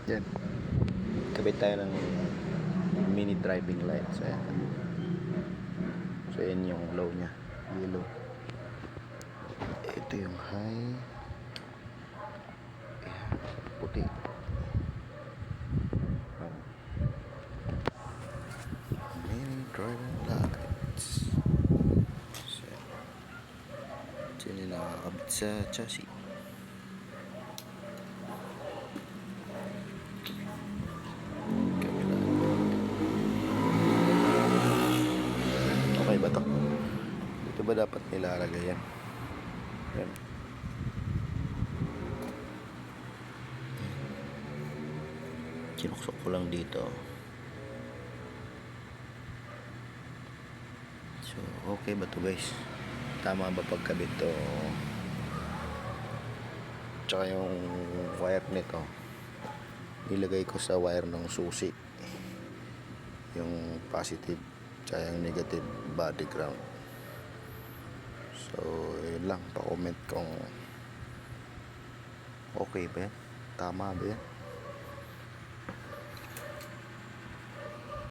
Yan. Kabit tayo ng mini driving light. So yan. So yan yung low nya. Yellow. Ito yung high. Ayan. Puti. Mini driving lights. So yan. So yan yung nakakabit sa chassis. Okay ba to? Dito ba dapat nilalagay yan? Yan. Kinuksok ko lang dito. So, okay ba to guys? Tama ba pagkabit to? Tsaka yung wire nito nilagay ko sa wire ng susi. Yung positive tsaka yung negative body ground. So, yun lang. Pa-comment kung okay ba yan? Tama ba yan?